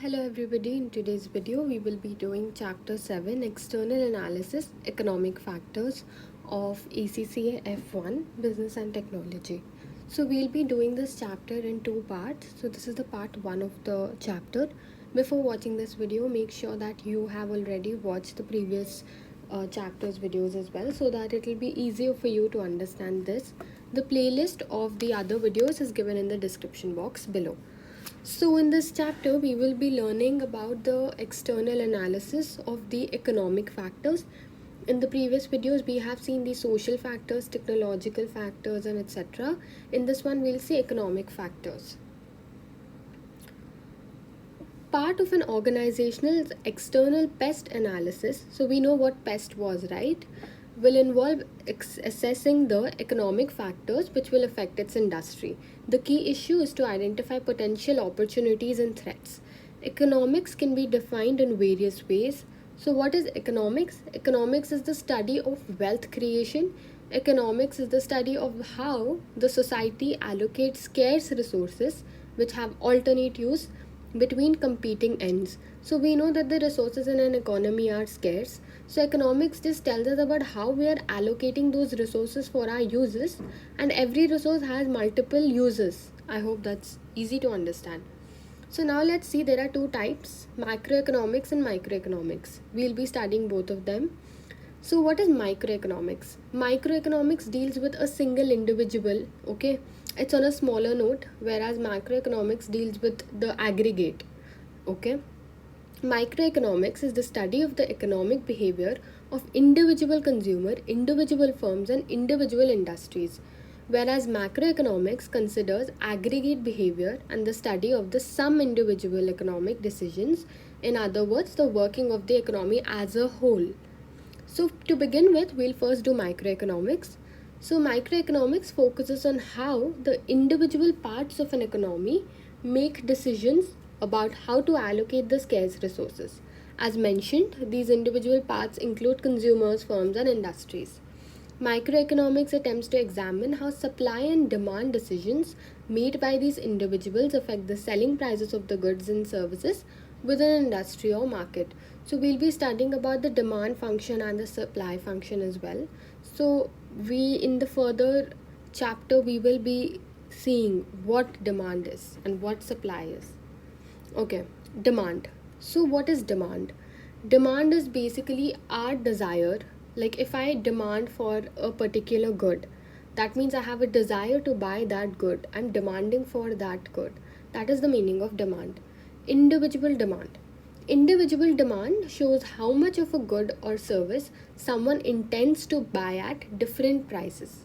Hello everybody, in today's video we will be doing chapter 7 external analysis economic factors of ACCA F1 business and technology. So we'll be doing this chapter in two parts. So this is the part 1 of the chapter. Before watching this video, make sure that you have already watched the previous chapters videos as well, so that it will be easier for you to understand this. The playlist of the other videos is given in the description box below. So in this chapter, we will be learning about the external analysis of the economic factors. In the previous videos, we have seen the social factors, technological factors, and etc. In this one, we'll see economic factors. Part of an organizational external pest analysis, so we know what pest was, right? Will involve assessing the economic factors which will affect its industry. The key issue is to identify potential opportunities and threats. Economics can be defined in various ways. So what is economics? Economics is the study of wealth creation. Economics is the study of how the society allocates scarce resources which have alternate use between competing ends. So we know that the resources in an economy are scarce. So economics just tells us about how we are allocating those resources for our uses, and every resource has multiple uses. I hope that's easy to understand. So now let's see, there are two types, macroeconomics and microeconomics. We'll be studying both of them. So what is microeconomics? Microeconomics deals with a single individual, okay? It's on a smaller note, whereas macroeconomics deals with the aggregate, okay? Microeconomics is the study of the economic behavior of individual consumer, individual firms, and individual industries, whereas macroeconomics considers aggregate behavior and the study of the some individual economic decisions, in other words, the working of the economy as a whole. So to begin with, we'll first do microeconomics. So microeconomics focuses on how the individual parts of an economy make decisions about how to allocate the scarce resources. As mentioned, these individual parts include consumers, firms, and industries. Microeconomics attempts to examine how supply and demand decisions made by these individuals affect the selling prices of the goods and services within an industry or market. So we'll be studying about the demand function and the supply function as well. So in the further chapter, we will be seeing what demand is and what supply is. Okay, demand. So what is demand? Demand is basically our desire. Like if I demand for a particular good, that means I have a desire to buy that good. I'm demanding for that good. That is the meaning of demand. Individual demand. Individual demand shows how much of a good or service someone intends to buy at different prices.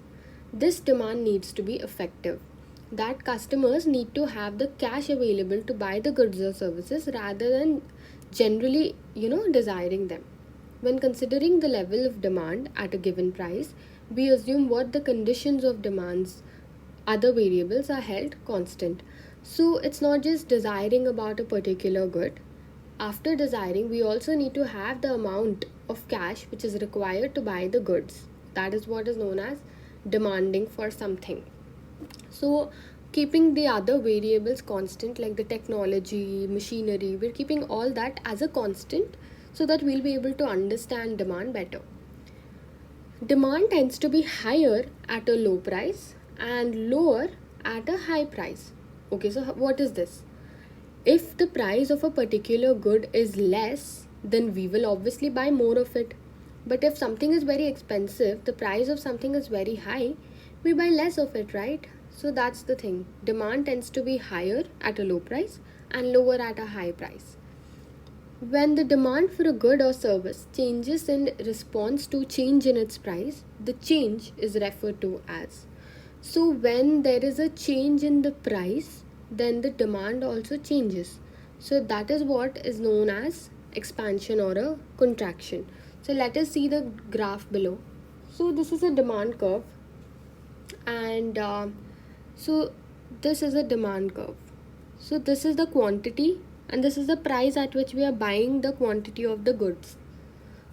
This demand needs to be effective. That customers need to have the cash available to buy the goods or services rather than generally, desiring them. When considering the level of demand at a given price, we assume what the conditions of demands, other variables are held constant. So it's not just desiring about a particular good. After desiring, we also need to have the amount of cash which is required to buy the goods. That is what is known as demanding for something. So keeping the other variables constant like the technology, machinery, we're keeping all that as a constant so that we'll be able to understand demand better. Demand tends to be higher at a low price and lower at a high price. Okay, so what is this? If the price of a particular good is less, then we will obviously buy more of it. But if something is very expensive, the price of something is very high, we buy less of it, right? So that's the thing. Demand tends to be higher at a low price and lower at a high price. When the demand for a good or service changes in response to change in its price, the change is referred to as. So when there is a change in the price, then the demand also changes. So that is what is known as expansion or a contraction. So let us see the graph below. So this is a demand curve, and so this is a demand curve. So this is the quantity and this is the price at which we are buying the quantity of the goods.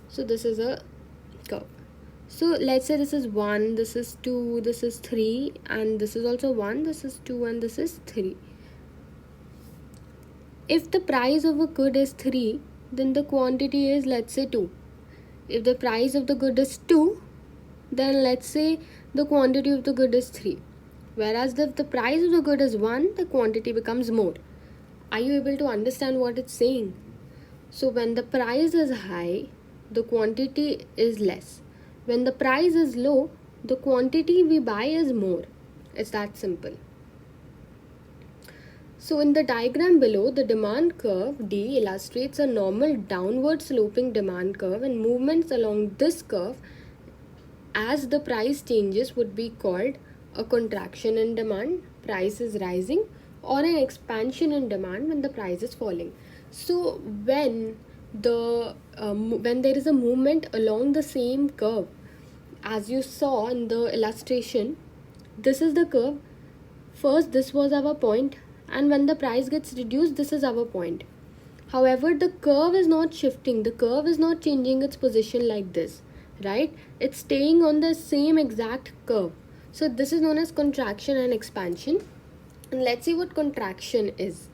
So this is a curve. So let's say this is 1, this is 2, this is 3, and this is also 1, this is 2, and this is 3. If the price of a good is 3, then the quantity is, let's say, 2. If the price of the good is 2, then let's say the quantity of the good is 3. Whereas if the price of the good is 1, the quantity becomes more. Are you able to understand what it's saying? So when the price is high, the quantity is less. When the price is low, the quantity we buy is more. It's that simple. So in the diagram below, the demand curve D illustrates a normal downward sloping demand curve, and movements along this curve as the price changes would be called a contraction in demand, price is rising, or an expansion in demand when the price is falling. So when there is a movement along the same curve, as you saw in the illustration, this is the curve. First, this was our point, and when the price gets reduced, this is our point. However, the curve is not shifting, the curve is not changing its position like this, right? It's staying on the same exact curve. So this is known as contraction and expansion. And let's see what contraction is.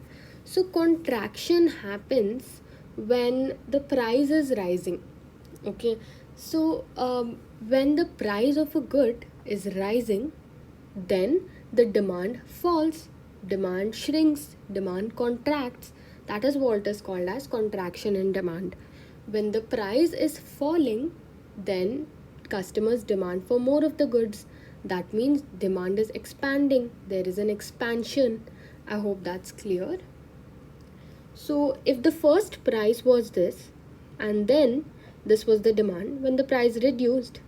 So contraction happens when the price is rising. Okay, so when the price of a good is rising, then the demand falls, demand shrinks, demand contracts. That is what is called as contraction in demand. When the price is falling, then customers demand for more of the goods. That means demand is expanding. There is an expansion. I hope that's clear. So if the first price was this, and then this was the demand, when the price reduced,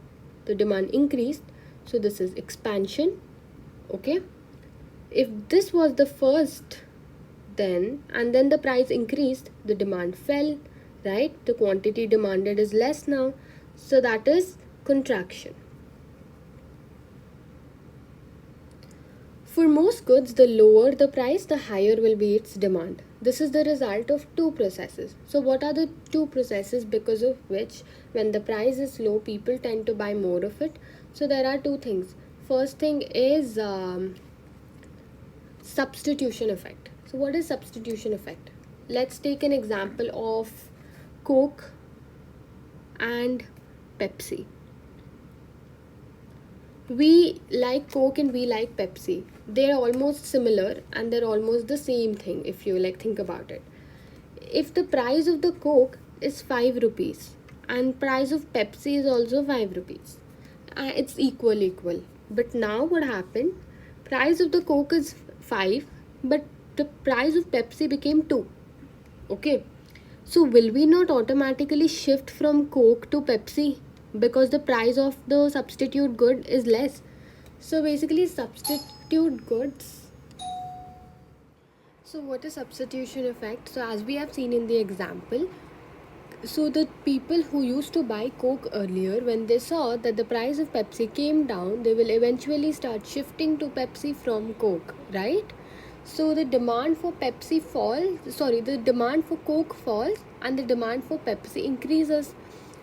the demand increased. So this is expansion. Okay. If this was the first, then the price increased, the demand fell, right? The quantity demanded is less now. So that is contraction. For most goods, the lower the price, the higher will be its demand. This is the result of two processes. So what are the two processes because of which when the price is low, people tend to buy more of it? So there are two things. First thing is substitution effect. So what is substitution effect? Let's take an example of Coke and Pepsi. We like Coke and we like Pepsi. They're almost similar and they're almost the same thing if you think about it. If the price of the Coke is 5 rupees and price of Pepsi is also 5 rupees, it's equal. But now what happened? Price of the Coke is 5, but the price of Pepsi became 2. Okay. So will we not automatically shift from Coke to Pepsi because the price of the substitute good is less? So basically substitute goods. So what is substitution effect? So as we have seen in the example, so the people who used to buy Coke earlier, when they saw that the price of Pepsi came down, they will eventually start shifting to Pepsi from Coke, right? So the demand for the demand for Coke falls and the demand for Pepsi increases.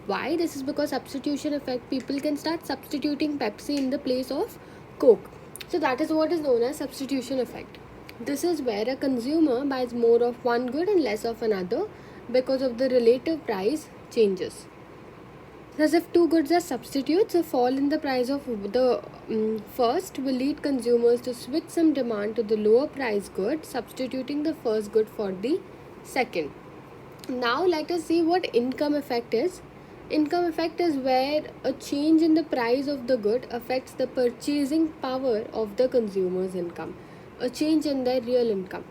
Why? This is because substitution effect. People can start substituting Pepsi in the place of Coke. So that is what is known as substitution effect. This is where a consumer buys more of one good and less of another because of the relative price changes. Thus, if two goods are substitutes, a fall in the price of the first will lead consumers to switch some demand to the lower price good, substituting the first good for the second. Now let us see what income effect is. Income effect is where a change in the price of the good affects the purchasing power of the consumer's income, a change in their real income.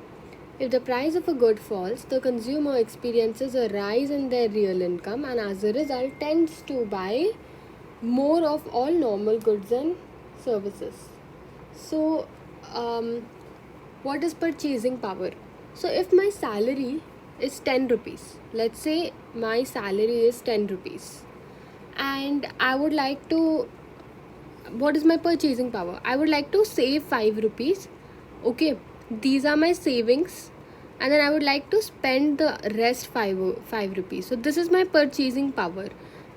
If the price of a good falls, the consumer experiences a rise in their real income and as a result tends to buy more of all normal goods and services. So, what is purchasing power? So, if my salary is 10 rupees, let's say my salary is 10 rupees, and I would like to, what is my purchasing power? I would like to save 5 rupees. Okay, these are my savings, and then I would like to spend the rest 5 rupees. So this is my purchasing power,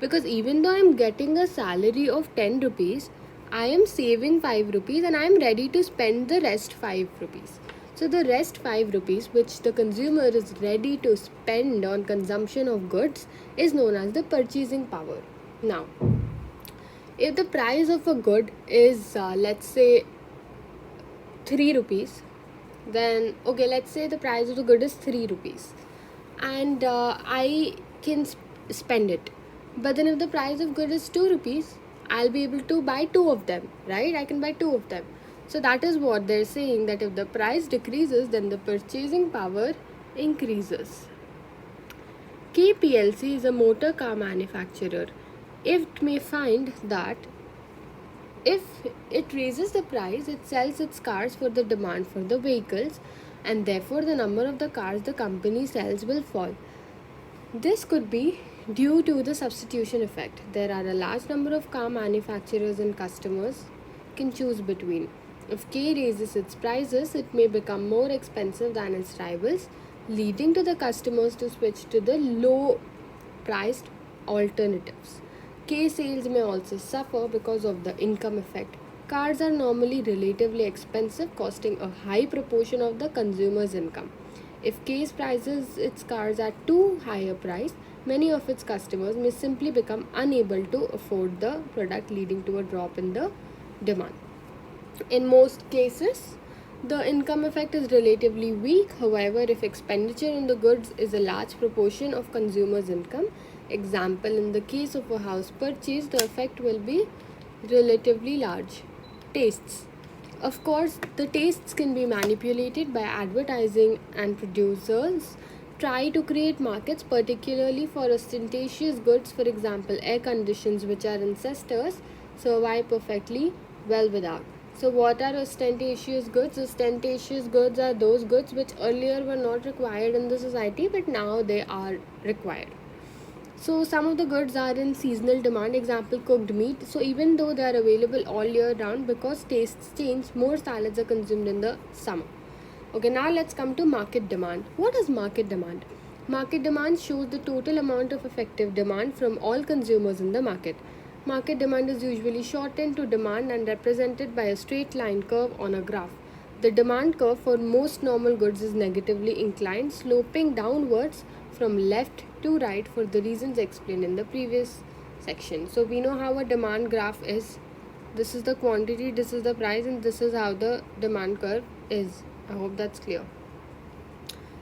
because even though I am getting a salary of 10 rupees, I am saving 5 rupees and I am ready to spend the rest 5 rupees. So the rest 5 rupees which the consumer is ready to spend on consumption of goods is known as the purchasing power. Now, if the price of a good is let's say 3 rupees, then okay, let's say the price of the good is 3 rupees and I can spend it. But then if the price of good is 2 rupees, I'll be able to buy two of them, right? I can buy two of them. So that is what they're saying, that if the price decreases, then the purchasing power increases. KPLC is a motor car manufacturer. It may find that if it raises the price, it sells its cars for the demand for the vehicles, and therefore the number of the cars the company sells will fall. This could be due to the substitution effect. There are a large number of car manufacturers and customers can choose between. If K raises its prices, it may become more expensive than its rivals, leading to the customers to switch to the low priced alternatives. K sales may also suffer because of the income effect. Cars are normally relatively expensive, costing a high proportion of the consumer's income. If Case prices its cars at too high a price, many of its customers may simply become unable to afford the product, leading to a drop in the demand. In most cases, the income effect is relatively weak. However, if expenditure on the goods is a large proportion of consumers' income, example, in the case of a house purchase, the effect will be relatively large. Tastes. Of course, the tastes can be manipulated by advertising, and producers try to create markets particularly for ostentatious goods. For example, air conditions, which are ancestors, survive perfectly well without. So what are ostentatious goods? Ostentatious goods are those goods which earlier were not required in the society but now they are required. So some of the goods are in seasonal demand, example cooked meat. So even though they are available all year round, because tastes change, more salads are consumed in the summer. Okay, now let's come to market demand. What is market demand? Market demand shows the total amount of effective demand from all consumers in the market. Market demand is usually shortened to demand and represented by a straight line curve on a graph. The demand curve for most normal goods is negatively inclined, sloping downwards from left to right for the reasons explained in the previous section. So we know how a demand graph is. This is the quantity, this is the price, and this is how the demand curve is. I hope that's clear.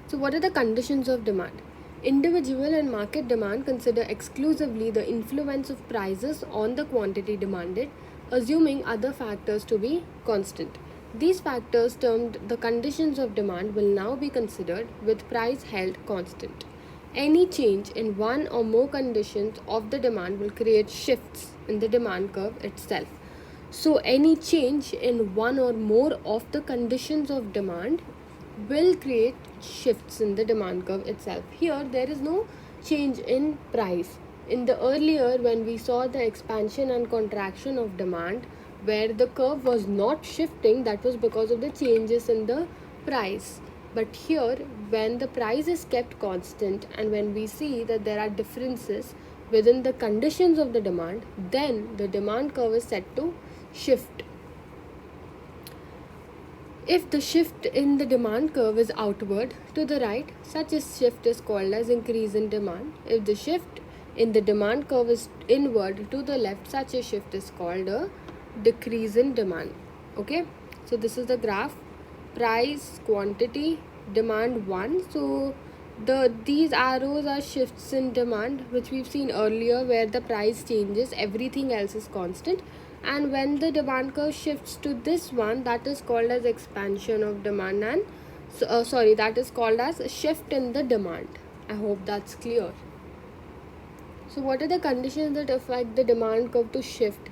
So what are the conditions of demand? Individual and market demand consider exclusively the influence of prices on the quantity demanded, assuming other factors to be constant. These factors, termed the conditions of demand, will now be considered with price held constant. Any change in one or more conditions of the demand will create shifts in the demand curve itself. So any change in one or more of the conditions of demand will create shifts in the demand curve itself. Here there is no change in price. In the earlier, when we saw the expansion and contraction of demand, where the curve was not shifting, that was because of the changes in the price. But here, when the price is kept constant and when we see that there are differences within the conditions of the demand, then the demand curve is set to shift. If the shift in the demand curve is outward to the right, such a shift is called as increase in demand. If the shift in the demand curve is inward to the left, such a shift is called a decrease in demand. Okay, so this is the graph: price, quantity, demand 1. So these arrows are shifts in demand, which we've seen earlier, where the price changes, everything else is constant. And when the demand curve shifts to this one, that is called as expansion of demand, and that is called as a shift in the demand. I hope that's clear. So what are the conditions that affect the demand curve to shift?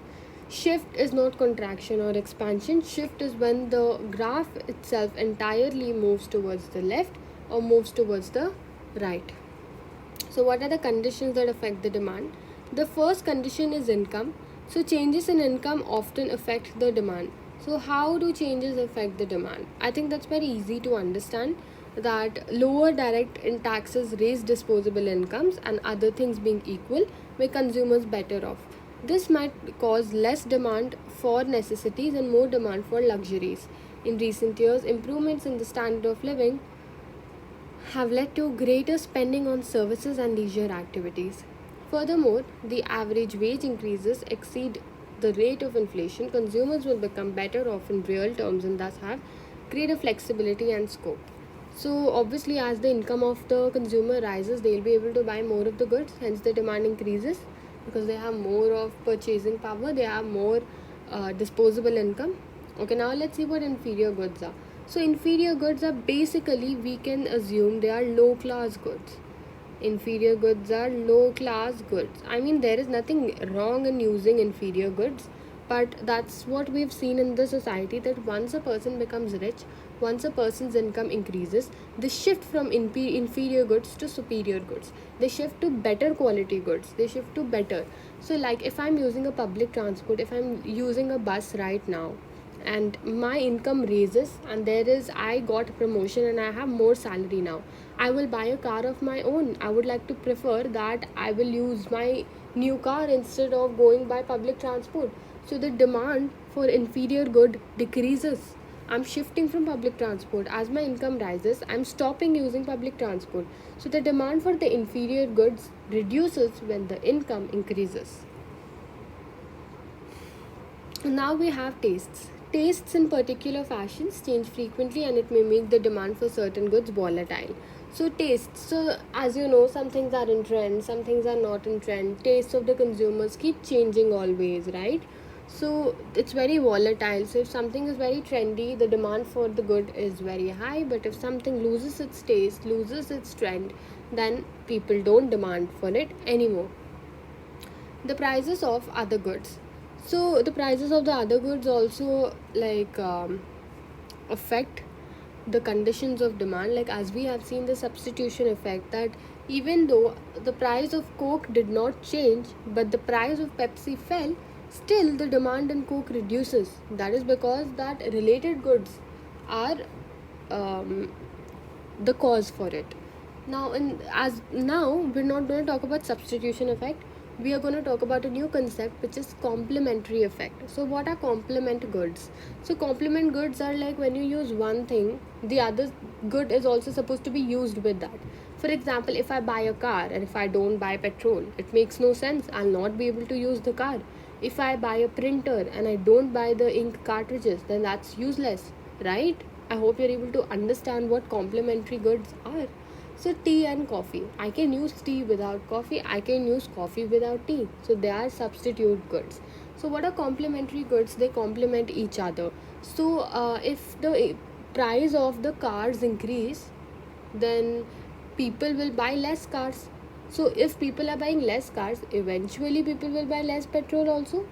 Shift is not contraction or expansion. Shift is when the graph itself entirely moves towards the left or moves towards the right. So what are the conditions that affect the demand? The first condition is income. So changes in income often affect the demand. So how do changes affect the demand? I think that's very easy to understand, that lower direct taxes raise disposable incomes, and other things being equal, make consumers better off. This might cause less demand for necessities and more demand for luxuries. In recent years, improvements in the standard of living have led to greater spending on services and leisure activities. Furthermore, the average wage increases exceed the rate of inflation. Consumers will become better off in real terms and thus have greater flexibility and scope. So, obviously, as the income of the consumer rises, they'll be able to buy more of the goods, hence, the demand increases because they have more of purchasing power, they have more disposable income. Okay, now let's see what inferior goods are. So, inferior goods are basically, we can assume they are low class goods. Inferior goods are low class goods. I mean, there is nothing wrong in using inferior goods, but that's what we've seen in the society, that once a person becomes rich, once a person's income increases, they shift from inferior goods to superior goods. They shift to better quality goods. They shift to better. So, like if I'm using a public transport, if I'm using a bus right now, and my income raises, and I got a promotion and I have more salary now, I will buy a car of my own. I would like to prefer that I will use my new car instead of going by public transport. So the demand for inferior good decreases. I'm shifting from public transport. As my income rises, I'm stopping using public transport. So the demand for the inferior goods reduces when the income increases. Now we have tastes. Tastes in particular fashions change frequently and it may make the demand for certain goods volatile. So tastes, so as you know, some things are in trend, some things are not in trend. Tastes of the consumers keep changing always, right? So it's very volatile. So if something is very trendy, the demand for the good is very high. But if something loses its taste, loses its trend, then people don't demand for it anymore. The prices of other goods. So the prices of the other goods also affect the conditions of demand, like as we have seen the substitution effect, that even though the price of Coke did not change but the price of Pepsi fell, still the demand in Coke reduces. That is because that related goods are the cause for it. Now we're not going to talk about substitution effect. We are going to talk about a new concept which is complementary effect. So what are complement goods? So complement goods are like when you use one thing, the other good is also supposed to be used with that. For example, if I buy a car and if I don't buy petrol, it makes no sense. I'll not be able to use the car. If I buy a printer and I don't buy the ink cartridges, then that's useless, right? I hope you're able to understand what complementary goods are. So tea and coffee. I can use tea without coffee. I can use coffee without tea. So they are substitute goods. So what are complementary goods? They complement each other. So if the price of the cars increase, then people will buy less cars. So if people are buying less cars, eventually people will buy less petrol also.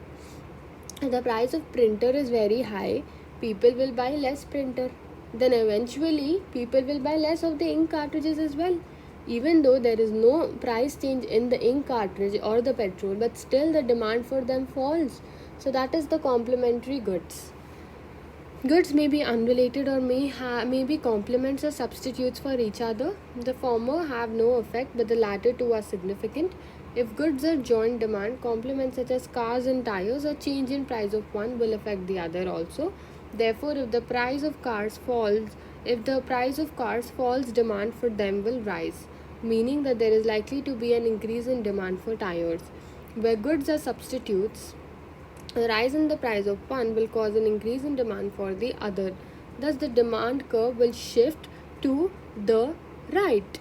And the price of printer is very high, people will buy less printer. Then eventually people will buy less of the ink cartridges as well. Even though there is no price change in the ink cartridge or the petrol, but still the demand for them falls. So that is the complementary goods. Goods may be unrelated or may be complements or substitutes for each other. The former have no effect, but the latter two are significant. If goods are joint demand, complements such as cars and tires, a change in price of one will affect the other also. Therefore, if the price of cars falls, demand for them will rise, meaning that there is likely to be an increase in demand for tires. Where goods are substitutes, a rise in the price of one will cause an increase in demand for the other. Thus, the demand curve will shift to the right.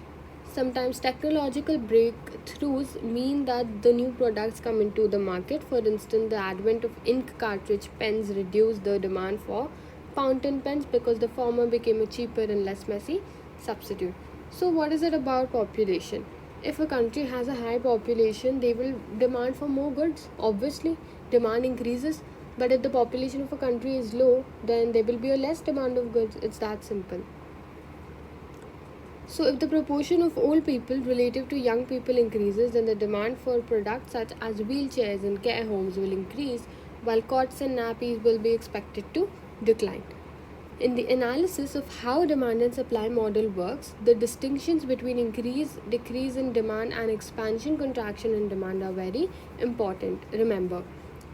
Sometimes technological breakthroughs mean that the new products come into the market. For instance, the advent of ink cartridge pens reduced the demand for fountain pens because the former became a cheaper and less messy substitute. So, what is it about population? If a country has a high population, they will demand for more goods. Obviously, demand increases. But if the population of a country is low, then there will be a less demand of goods. It's that simple. So, if the proportion of old people relative to young people increases, then the demand for products such as wheelchairs and care homes will increase, while cots and nappies will be expected to decline. In the analysis of how demand and supply model works, the distinctions between increase, decrease in demand and expansion, contraction in demand are very important. Remember,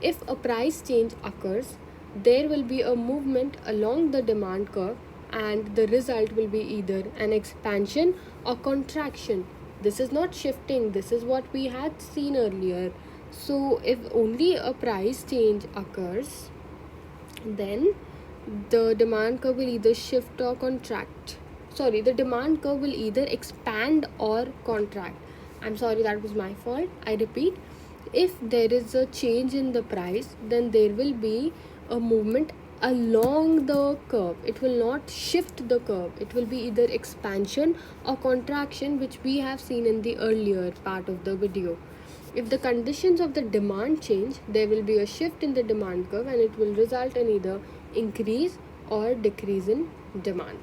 if a price change occurs, there will be a movement along the demand curve, and the result will be either an expansion or contraction. This is not shifting, this is what we had seen earlier. So if only a price change occurs, then the demand curve will either shift or contract. Sorry, the demand curve will either expand or contract. I'm sorry, that was my fault. I repeat, if there is a change in the price, then there will be a movement along the curve. It will not shift the curve. It will be either expansion or contraction, which we have seen in the earlier part of the video. If the conditions of the demand change, there will be a shift in the demand curve, and it will result in either increase or decrease in demand.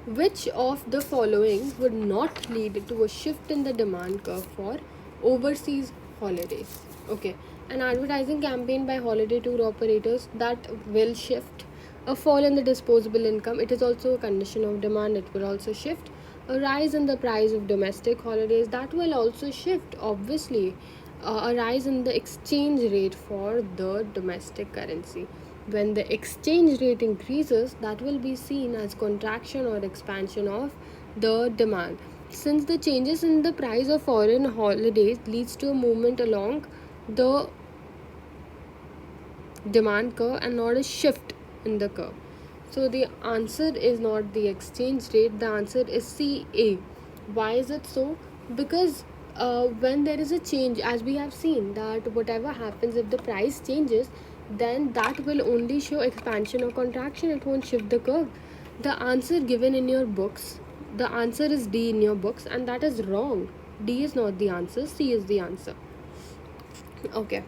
Which of the following would not lead to a shift in the demand curve for overseas holidays? Okay, an advertising campaign by holiday tour operators that will shift. A fall in the disposable income, it is also a condition of demand, it will also shift. A rise in the price of domestic holidays, that will also shift, obviously. A rise in the exchange rate for the domestic currency. When the exchange rate increases, that will be seen as contraction or expansion of the demand. Since the changes in the price of foreign holidays leads to a movement along the demand curve and not a shift in the curve. So the answer is not the exchange rate, the answer is CA. Why is it so? Because when there is a change, as we have seen, that whatever happens, if the price changes, then that will only show expansion or contraction, it won't shift the curve. The answer given in your books, the answer is D in your books, and that is wrong. D is not the answer, C is the answer. Okay,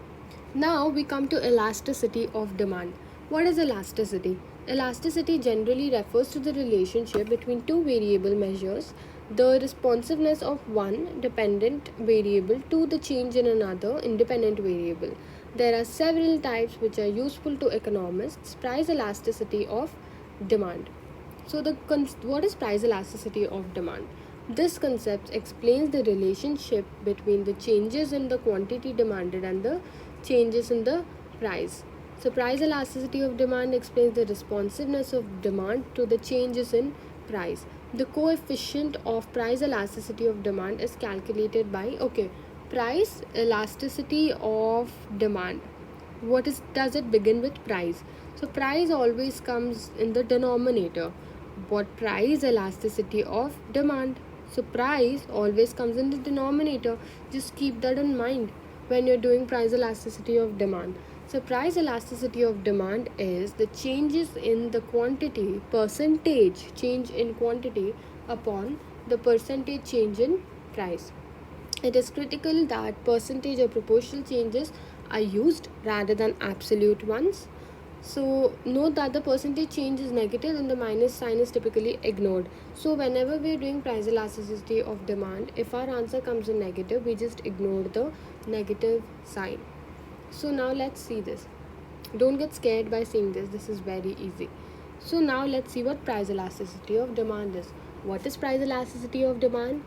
now we come to elasticity of demand. What is elasticity? Elasticity generally refers to the relationship between two variable measures, the responsiveness of one dependent variable to the change in another independent variable. There are several types which are useful to economists. Price elasticity of demand. So what is price elasticity of demand? This concept explains the relationship between the changes in the quantity demanded and the changes in the price. So price elasticity of demand explains the responsiveness of demand to the changes in price. The coefficient of price elasticity of demand is calculated by price elasticity of demand. Does it begin with price? So price always comes in the denominator. What price elasticity of demand? So price always comes in the denominator. Just keep that in mind when you're doing price elasticity of demand. So price elasticity of demand is the changes in the quantity, percentage change in quantity upon the percentage change in price. It is critical that percentage or proportional changes are used rather than absolute ones. So note that the percentage change is negative and the minus sign is typically ignored. So whenever we are doing price elasticity of demand, if our answer comes in negative, we just ignore the negative sign. So now let's see this. Don't get scared by seeing this. This is very easy. So now let's see what price elasticity of demand is. What is price elasticity of demand?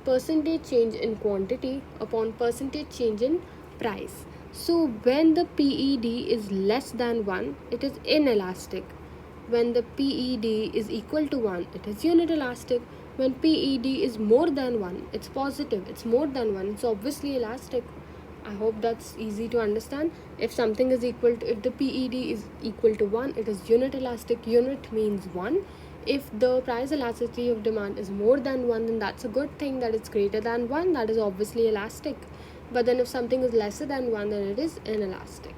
Percentage change in quantity upon percentage change in price. So when the PED is less than 1, it is inelastic. When the PED is equal to 1, it is unit elastic. When PED is more than 1, it's positive. It's more than 1, it's obviously elastic. I hope that's easy to understand. If the PED is equal to 1, it is unit elastic. Unit means 1. If the price elasticity of demand is more than 1, then that's a good thing, that it's greater than 1, that is obviously elastic. But then if something is lesser than 1, then it is inelastic.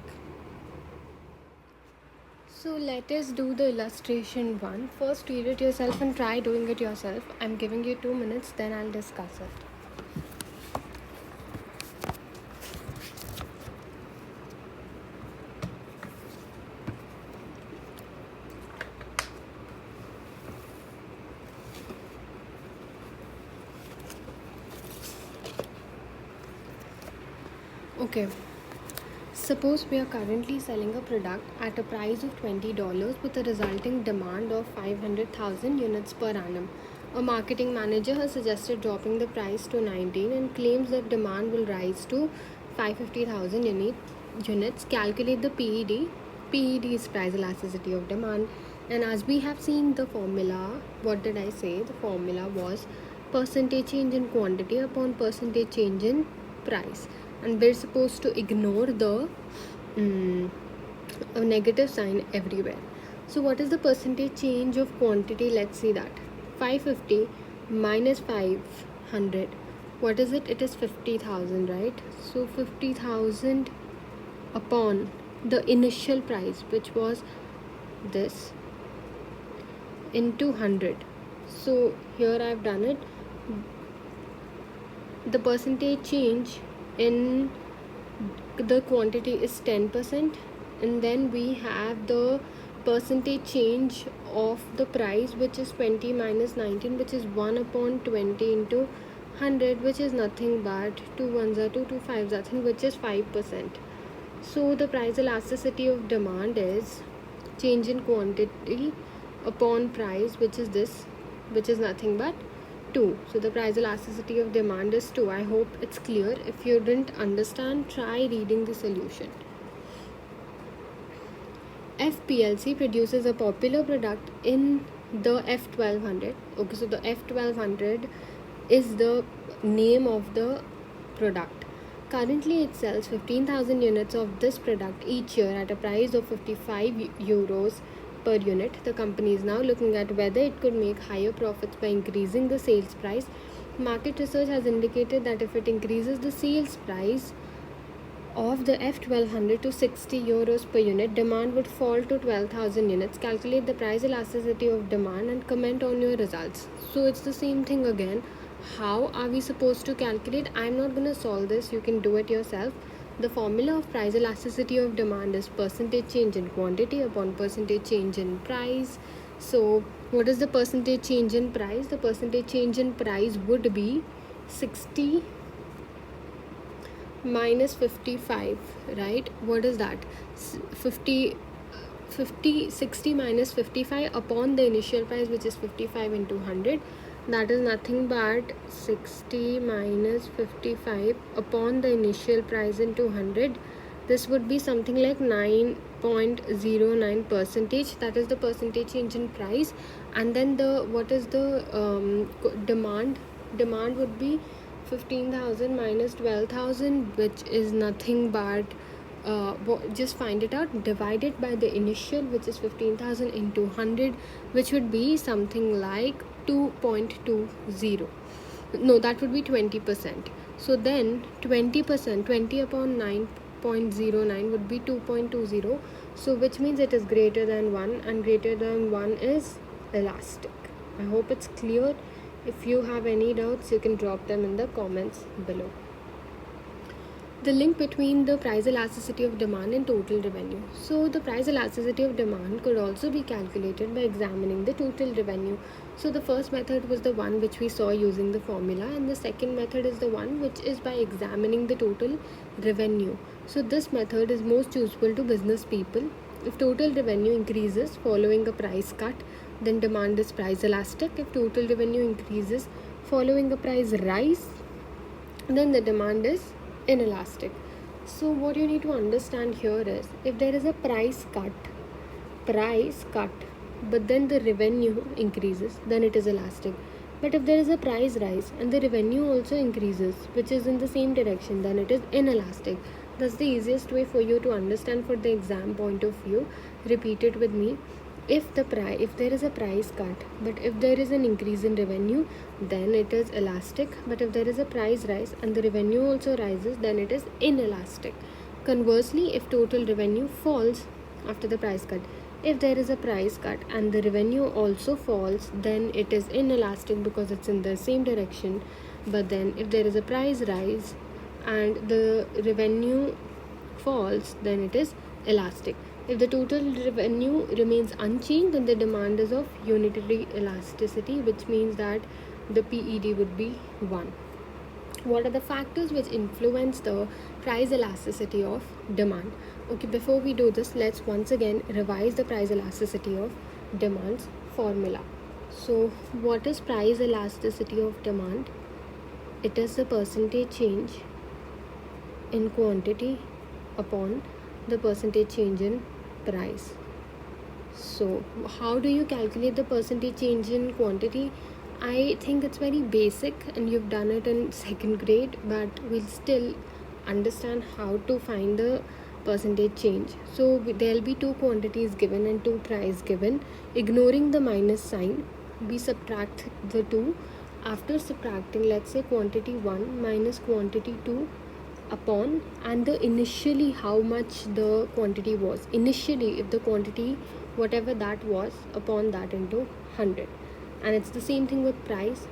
So let us do the illustration 1. First read it yourself and try doing it yourself. I'm giving you 2 minutes, then I'll discuss it. Okay, suppose we are currently selling a product at a price of $20 with a resulting demand of 500,000 units per annum. A marketing manager has suggested dropping the price to 19 and claims that demand will rise to 550,000 units, calculate the PED. PED is price elasticity of demand. And as we have seen the formula, what did I say? The formula was percentage change in quantity upon percentage change in price. And we're supposed to ignore the a negative sign everywhere. So what is the percentage change of quantity? Let's see that. 550 minus 500. What is it? It is 50,000, right? So 50,000 upon the initial price, which was this, into 100. So here I've done it. The percentage change in the quantity is 10%, and then we have the percentage change of the price, which is 20 minus 19, which is 1 upon 20 into 100, which is nothing but 2 ones are 2, 2 fives are 10, which is 5%. So the price elasticity of demand is change in quantity upon price, which is this, which is nothing but 2. So the price elasticity of demand is 2. I hope it's clear. If you didn't understand, try reading the solution. FPLC produces a popular product in the F1200. Okay, so the F1200 is the name of the product. Currently it sells 15,000 units of this product each year at a price of 55 euros per unit. The company is now looking at whether it could make higher profits by increasing the sales price. Market research has indicated that if it increases the sales price of the F1200 to 60 euros per unit, demand would fall to 12,000 units. Calculate the price elasticity of demand and comment on your results. So it's the same thing again. How are we supposed to calculate? I'm not going to solve this. You can do it yourself. The formula of price elasticity of demand is percentage change in quantity upon percentage change in price. So what is the percentage change in price? The percentage change in price would be 60 minus 55, right? What is that? 60 minus 55 upon the initial price, which is 55 into 100. That is nothing but 60 minus 55 upon the initial price into 100. This would be something like 9.09 percentage. That is the percentage change in price. And then what is the demand? Demand would be 15,000 minus 12,000, which is nothing but just find it out, divide it by the initial, which is 15,000, into 100, which would be something like 2.20. No, that would be 20%. So then 20%, 20 upon 9.09 would be 2.20. So which means it is greater than 1, and greater than 1 is elastic. I hope it's clear. If you have any doubts, you can drop them in the comments below. The link between the price elasticity of demand and total revenue. So the price elasticity of demand could also be calculated by examining the total revenue. So the first method was the one which we saw using the formula, and the second method is the one which is by examining the total revenue. So this method is most useful to business people. If total revenue increases following a price cut, then demand is price elastic. If total revenue increases following a price rise, then the demand is inelastic. So what you need to understand here is, if there is a price cut, but then the revenue increases, then it is elastic. But if there is a price rise and the revenue also increases, which is in the same direction, then it is inelastic. That's the easiest way for you to understand for the exam point of view. Repeat it with me. If there is a price cut, but if there is an increase in revenue, then it is elastic. But if there is a price rise and the revenue also rises, then it is inelastic. Conversely, if total revenue falls after the price cut, if there is a price cut and the revenue also falls, then it is inelastic because it's in the same direction. But then if there is a price rise and the revenue falls, then it is elastic. If the total revenue remains unchanged, then the demand is of unitary elasticity, which means that the PED would be 1. What are the factors which influence the price elasticity of demand? Okay, before we do this, let's once again revise the price elasticity of demand's formula. So what is price elasticity of demand? It is the percentage change in quantity upon the percentage change in price. So how do you calculate the percentage change in quantity? I think it's very basic and you've done it in second grade, but we'll still understand how to find the percentage change. So there'll be two quantities given and two price given. Ignoring the minus sign, we subtract the two. After subtracting, let's say quantity 1 minus quantity 2 upon, and the initially how much the quantity was. Initially, if the quantity whatever that was, upon that into 100. And it's the same thing with price,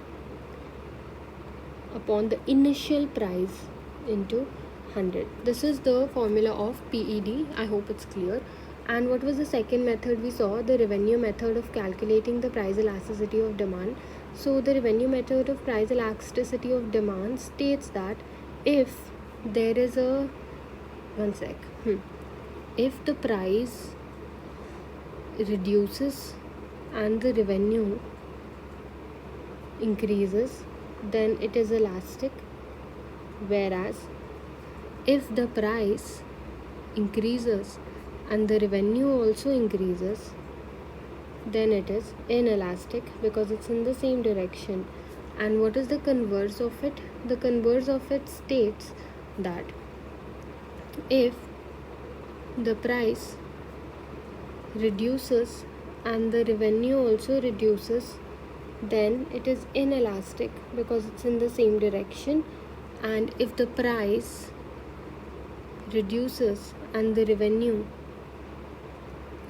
upon the initial price into 100. This is the formula of PED. I hope it's clear. And what was the second method we saw? The revenue method of calculating the price elasticity of demand. So the revenue method of price elasticity of demand states that if there is a if the price reduces and the revenue increases, then it is elastic, whereas if the price increases and the revenue also increases, then it is inelastic because it's in the same direction. And what is the converse of it? The converse of it states that if the price reduces and the revenue also reduces, then it is inelastic because it's in the same direction. And if the price reduces and the revenue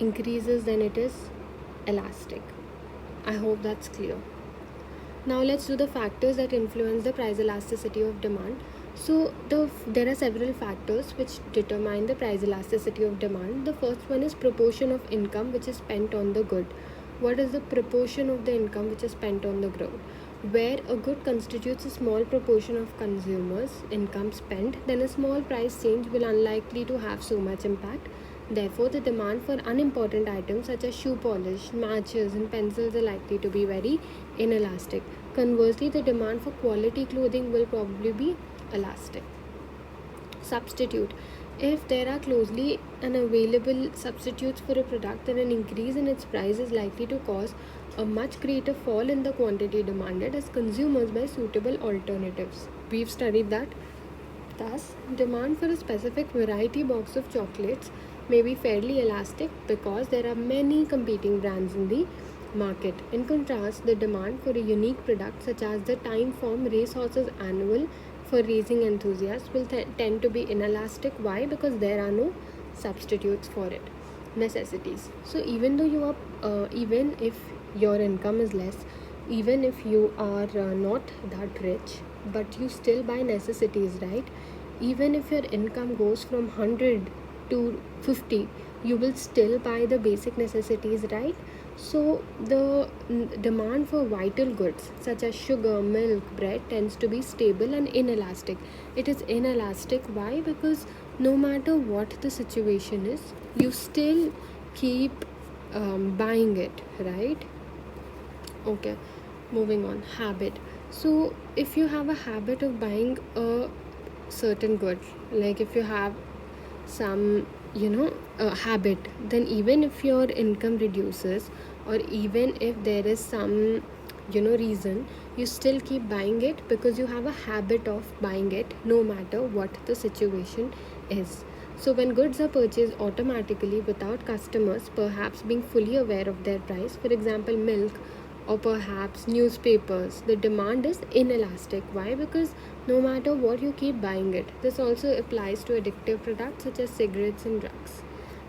increases, then it is elastic. I hope that's clear. Now let's do the factors that influence the price elasticity of demand. So there are several factors which determine the price elasticity of demand. The first one is proportion of income which is spent on the good. What is the proportion of the income which is spent on the good? Where a good constitutes a small proportion of consumers' income spent, then a small price change will unlikely to have so much impact. Therefore, the demand for unimportant items such as shoe polish, matches and pencils are likely to be very inelastic. Conversely, the demand for quality clothing will probably be elastic. Substitute. If there are closely unavailable substitutes for a product, then an increase in its price is likely to cause a much greater fall in the quantity demanded as consumers buy suitable alternatives. We've studied that. Thus, demand for a specific variety box of chocolates may be fairly elastic because there are many competing brands in the market. In contrast, the demand for a unique product such as the Time Form Racehorses Annual for racing enthusiasts will tend to be inelastic. Why? Because there are no substitutes for it. Necessities. So even though even if your income is less, even if you are not that rich, but you still buy necessities, right? Even if your income goes from 100 to 50, you will still buy the basic necessities, right? So the demand for vital goods such as sugar, milk, bread tends to be stable and inelastic. It is inelastic. Why? Because no matter what the situation is, you still keep buying it, right? Okay, moving on. Habit. So if you have a habit of buying a certain good, like if you have some habit, then even if your income reduces or even if there is some reason, you still keep buying it because you have a habit of buying it no matter what the situation is. So when goods are purchased automatically without customers perhaps being fully aware of their price, for example milk or perhaps newspapers, the demand is inelastic. Why? Because no matter what, you keep buying it. This also applies to addictive products such as cigarettes and drugs.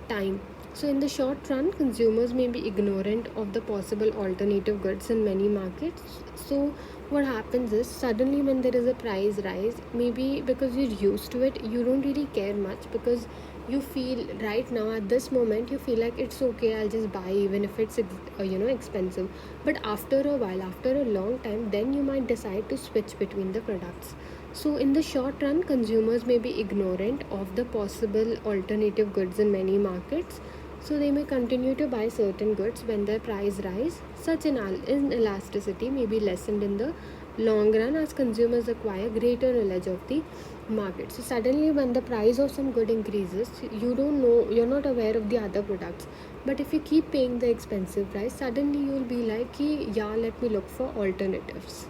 Time. So in the short run, consumers may be ignorant of the possible alternative goods in many markets. So what happens is suddenly when there is a price rise, maybe because you're used to it, you don't really care much because you feel right now at this moment you feel like it's okay, I'll just buy even if it's expensive. But after a while, after a long time, then you might decide to switch between the products. So in the short run, consumers may be ignorant of the possible alternative goods in many markets, so they may continue to buy certain goods when their price rise. Such an inelasticity may be lessened in the long run as consumers acquire greater knowledge of the market. So suddenly when the price of some good increases, you don't know, you're not aware of the other products. But if you keep paying the expensive price, suddenly you'll be like, yeah, let me look for alternatives.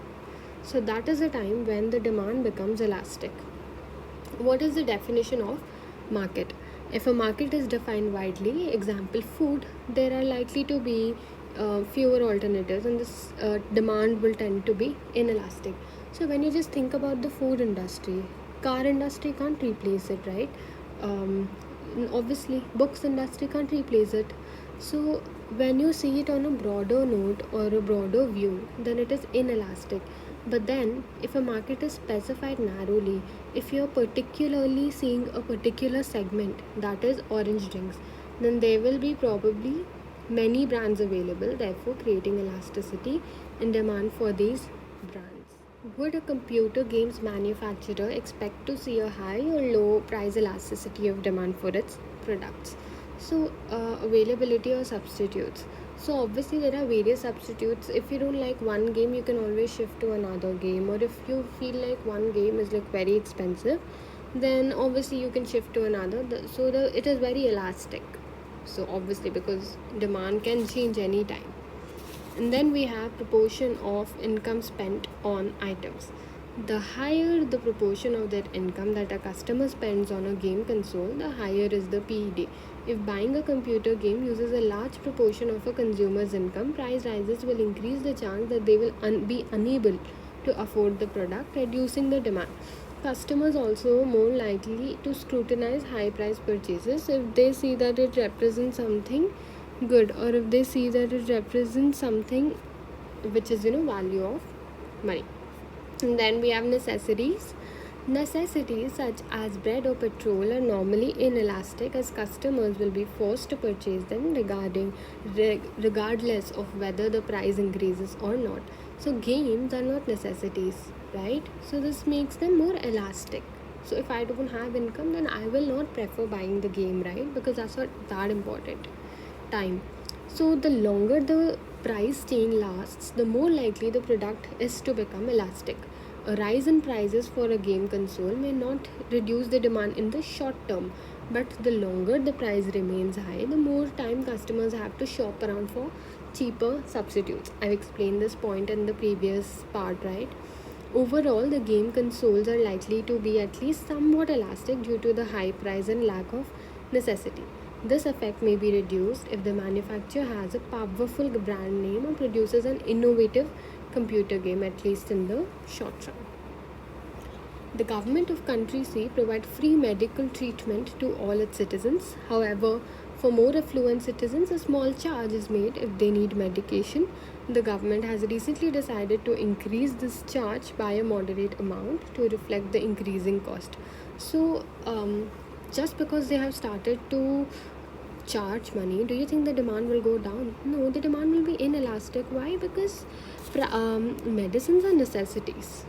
So that is a time when the demand becomes elastic. What is the definition of market? If a market is defined widely, example food, there are likely to be fewer alternatives, and this demand will tend to be inelastic. So when you just think about the food industry, car industry can't replace it, right? um, Obviously books industry can't replace it. So when you see it on a broader note or a broader view, then it is inelastic. But then if a market is specified narrowly, if you're particularly seeing a particular segment, that is orange drinks, then there will be probably many brands available, therefore creating elasticity in demand for these brands. Would a computer games manufacturer expect to see a high or low price elasticity of demand for its products? So, availability or substitutes. So, obviously, there are various substitutes. If you don't like one game, you can always shift to another game, or if you feel like one game is like very expensive, then obviously you can shift to another. It is very elastic. So, obviously, because demand can change anytime. And then we have proportion of income spent on items. The higher the proportion of their income that a customer spends on a game console, the higher is the PED. If buying a computer game uses a large proportion of a consumer's income, price rises will increase the chance that they will be unable to afford the product, reducing the demand. Customers also more likely to scrutinize high price purchases if they see that it represents something good, or if they see that it represents something which is value of money. And then we have necessities. Necessities such as bread or petrol are normally inelastic, as customers will be forced to purchase them regardless of whether the price increases or not. So games are not necessities, right? So this makes them more elastic. So if I don't have income, then I will not prefer buying the game, right? Because that's not that important. Time. So the longer the price change lasts, the more likely the product is to become elastic. A rise in prices for a game console may not reduce the demand in the short term, but the longer the price remains high, the more time customers have to shop around for cheaper substitutes. I've explained this point in the previous part, right? Overall, the game consoles are likely to be at least somewhat elastic due to the high price and lack of necessity. This effect may be reduced if the manufacturer has a powerful brand name or produces an innovative computer game, at least in the short run. The government of country C provides free medical treatment to all its citizens. However, for more affluent citizens, a small charge is made if they need medication. The government has recently decided to increase this charge by a moderate amount to reflect the increasing cost. So, just because they have started to charge money, do you think the demand will go down? No, the demand will be inelastic. Why? Because medicines are necessities.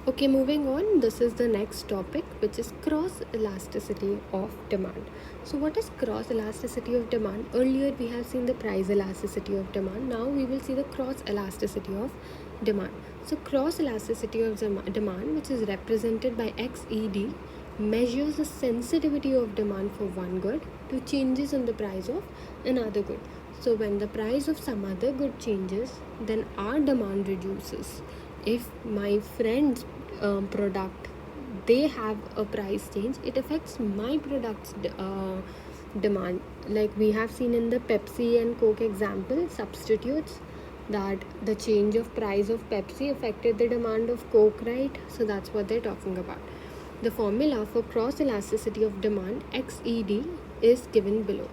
Okay, moving on, this is the next topic, which is cross elasticity of demand. So what is cross elasticity of demand? Earlier we have seen the price elasticity of demand. Now we will see the cross elasticity of demand. So cross elasticity of demand, which is represented by XED, measures the sensitivity of demand for one good to changes in the price of another good. So when the price of some other good changes, then our demand reduces. If my friend's product, they have a price change, it affects my product's demand. Like we have seen in the Pepsi and Coke example, substitutes, that the change of price of Pepsi affected the demand of Coke, right? So that's what they're talking about. The formula for cross elasticity of demand, XED, is given below.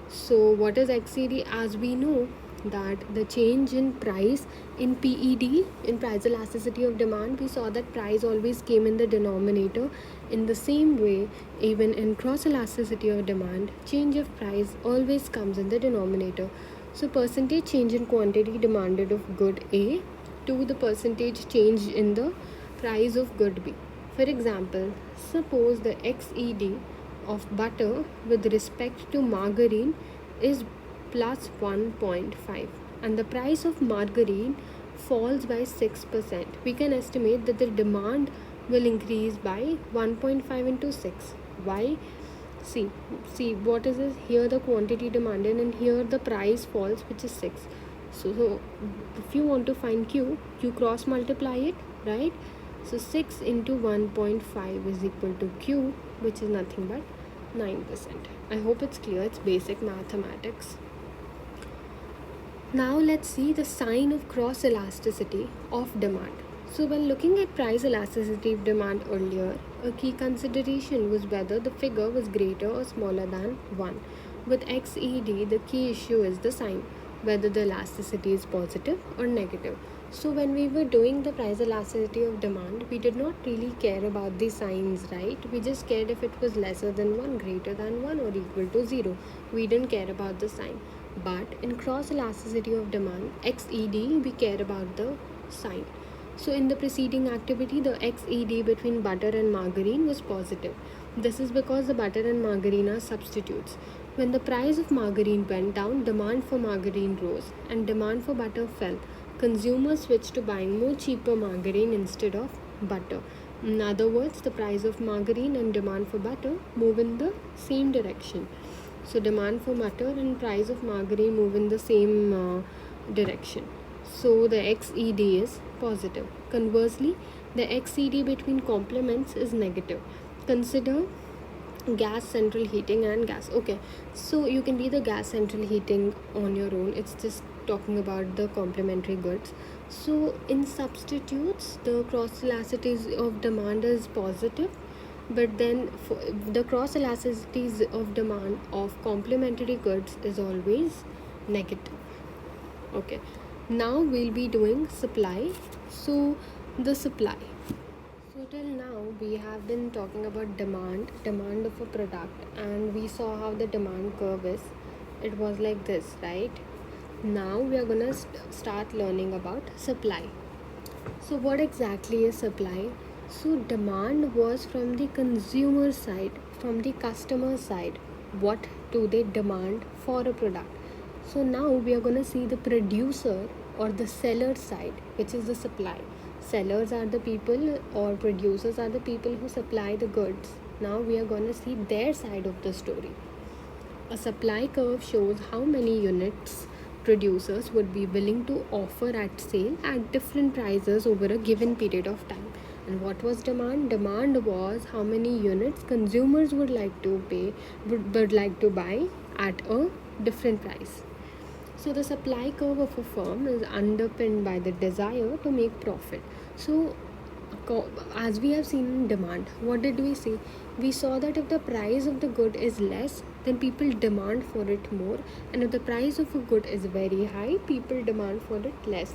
So what is XED? As we know that the change in price in PED, in price elasticity of demand, we saw that price always came in the denominator. In the same way, even in cross elasticity of demand, change of price always comes in the denominator. So percentage change in quantity demanded of good A to the percentage change in the price of good B. For example, suppose the XED of butter with respect to margarine is plus 1.5 and the price of margarine falls by 6%, we can estimate that the demand will increase by 1.5 into 6. Why? See what is this? Here the quantity demanded and here the price falls, which is 6. So if you want to find Q, you cross multiply it, right? So 6 into 1.5 is equal to Q, which is nothing but 9%. I hope it's clear. It's basic mathematics. Now let's see the sign of cross elasticity of demand. So when looking at price elasticity of demand earlier, a key consideration was whether the figure was greater or smaller than 1. With XED, the key issue is the sign, whether the elasticity is positive or negative. So when we were doing the price elasticity of demand, we did not really care about the signs, right? We just cared if it was lesser than 1, greater than 1 or equal to 0. We didn't care about the sign. But in cross elasticity of demand, XED, we care about the sign. So in the preceding activity, the XED between butter and margarine was positive. This is because the butter and margarine are substitutes. When the price of margarine went down, demand for margarine rose and demand for butter fell. Consumers switched to buying more cheaper margarine instead of butter. In other words, the price of margarine and demand for butter move in the same direction. So demand for butter and price of margarine move in the same direction. So the XED is positive. Conversely, the XED between complements is negative. Consider gas central heating and gas. Okay, so you can be the gas central heating on your own. It's just talking about the complementary goods. So in substitutes, the cross elasticities of demand is positive, but then for the cross elasticities of demand of complementary goods is always negative. Okay, now we'll be doing supply. So the supply. So till now we have been talking about demand of a product, and we saw how the demand curve is. It was like this, right? Now we are gonna start learning about supply. So what exactly is supply? So demand was from the consumer side, from the customer side. What do they demand for a product? So now we are going to see the producer or the seller side, which is the supply. Sellers are the people, or producers are the people who supply the goods. Now we are going to see their side of the story. A supply curve shows how many units producers would be willing to offer at sale at different prices over a given period of time. And what was demand? Demand was how many units consumers would like to buy at a different price. So the supply curve of a firm is underpinned by the desire to make profit. So as we have seen in demand, what did we see? We saw that if the price of the good is less, then people demand for it more, and if the price of a good is very high, people demand for it less.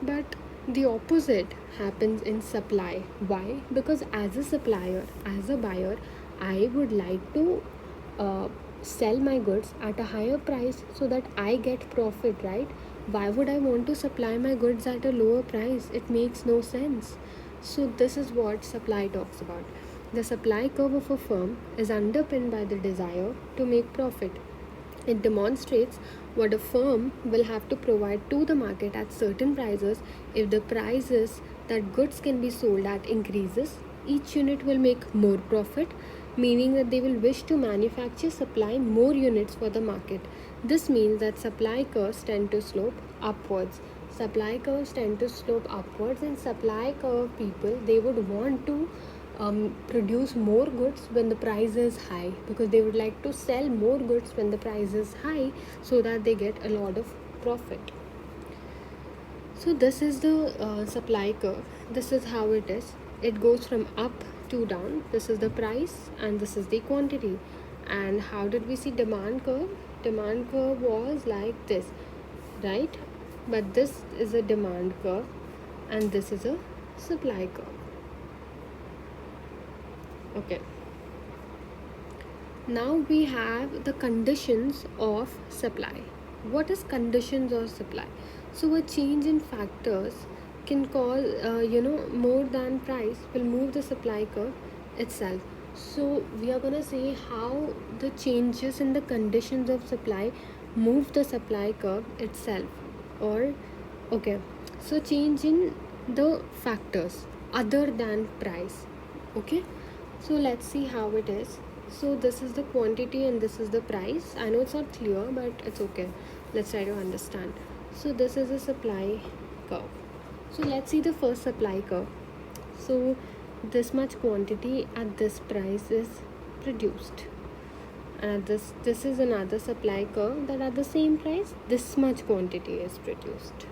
But the opposite happens in supply. Why? Because as a supplier, as a buyer, I would like to sell my goods at a higher price so that I get profit, right? Why would I want to supply my goods at a lower price? It makes no sense. So this is what supply talks about. The supply curve of a firm is underpinned by the desire to make profit. It demonstrates what a firm will have to provide to the market at certain prices. If the prices that goods can be sold at increases, each unit will make more profit, meaning that they will wish to supply more units for the market. This means that supply curves tend to slope upwards. Supply curves tend to slope upwards, and supply curve people, they would want to produce more goods when the price is high, because they would like to sell more goods when the price is high so that they get a lot of profit. So this is the supply curve. This is how it is. It goes from up to down. This is the price and this is the quantity. And how did we see demand curve? Demand curve was like this, right? But this is a demand curve and this is a supply curve. Okay. Now we have the conditions of supply. What is conditions of supply? So a change in factors can cause, more than price will move the supply curve itself. So we are going to see how the changes in the conditions of supply move the supply curve itself. Okay, So change in the factors other than price. Okay, so let's see how it is. So this is the quantity and this is the price. I know it's not clear, but it's okay. Let's try to understand. So this is a supply curve. So let's see the first supply curve. So this much quantity at this price is produced, and this is another supply curve that at the same price this much quantity is produced.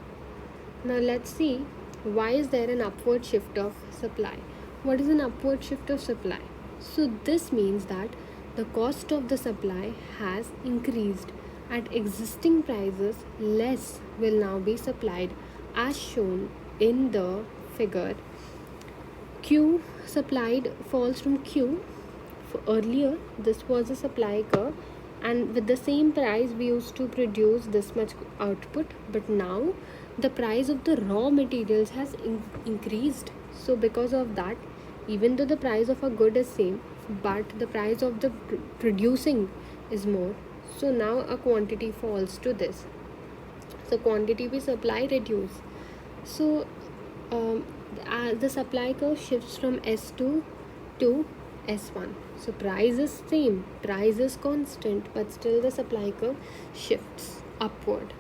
Now let's see, why is there an upward shift of supply? What is an upward shift of supply? So this means that the cost of the supply has increased. At existing prices, less will now be supplied, as shown in the figure. Q supplied falls from Q. Earlier, this was a supply curve, and with the same price we used to produce this much output, but now the price of the raw materials has increased. So because of that, even though the price of a good is same, but the price of the producing is more, so now a quantity falls to this. So quantity we supply reduce. So the supply curve shifts from S2 to S1. So price is same, price is constant, but still the supply curve shifts upward.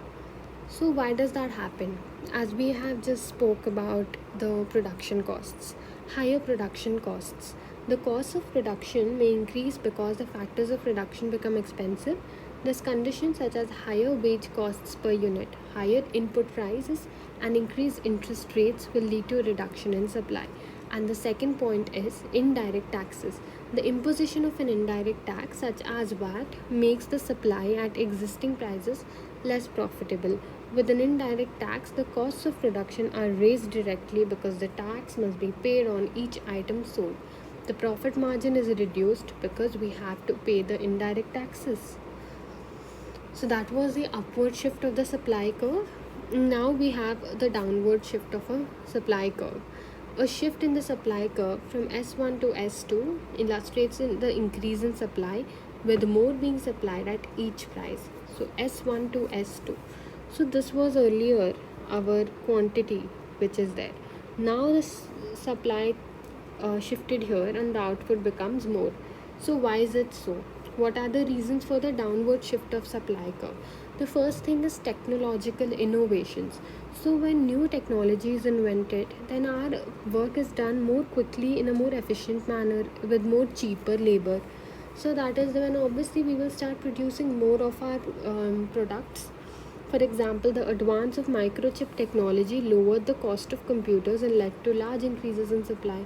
So why does that happen? As we have just spoke about the production costs, higher production costs. The cost of production may increase because the factors of production become expensive. These conditions such as higher wage costs per unit, higher input prices, and increased interest rates will lead to a reduction in supply. And the second point is indirect taxes. The imposition of an indirect tax such as VAT makes the supply at existing prices less profitable. With an indirect tax, the costs of production are raised directly because the tax must be paid on each item sold. The profit margin is reduced because we have to pay the indirect taxes. So that was the upward shift of the supply curve. Now we have the downward shift of a supply curve. A shift in the supply curve from S1 to S2 illustrates the increase in supply, with more being supplied at each price. So S1 to S2. So this was earlier our quantity which is there. Now this supply shifted here and the output becomes more. So why is it so? What are the reasons for the downward shift of supply curve? The first thing is technological innovations. So when new technology is invented, then our work is done more quickly in a more efficient manner with more cheaper labor. So that is when obviously we will start producing more of our products. For example, the advance of microchip technology lowered the cost of computers and led to large increases in supply.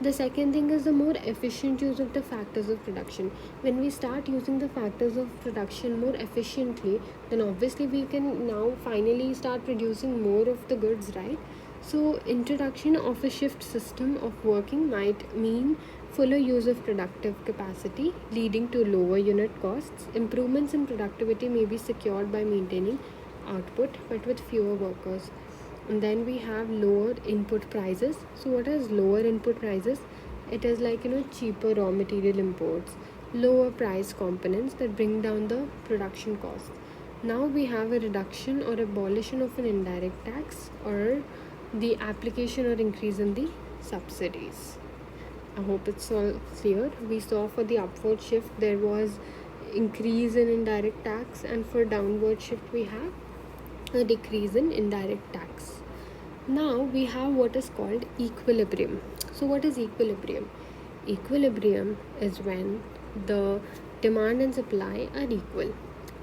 The second thing is the more efficient use of the factors of production. When we start using the factors of production more efficiently, then obviously we can now finally start producing more of the goods, right? So introduction of a shift system of working might mean fuller use of productive capacity, leading to lower unit costs. Improvements in productivity may be secured by maintaining output but with fewer workers. And then we have lower input prices. So what is lower input prices? It is like cheaper raw material imports, lower price components that bring down the production cost. Now we have a reduction or abolition of an indirect tax, or the application or increase in the subsidies. I hope it's all clear. We saw for the upward shift there was increase in indirect tax, and for downward shift we have a decrease in indirect tax. Now we have what is called equilibrium. So what is equilibrium? Equilibrium is when the demand and supply are equal.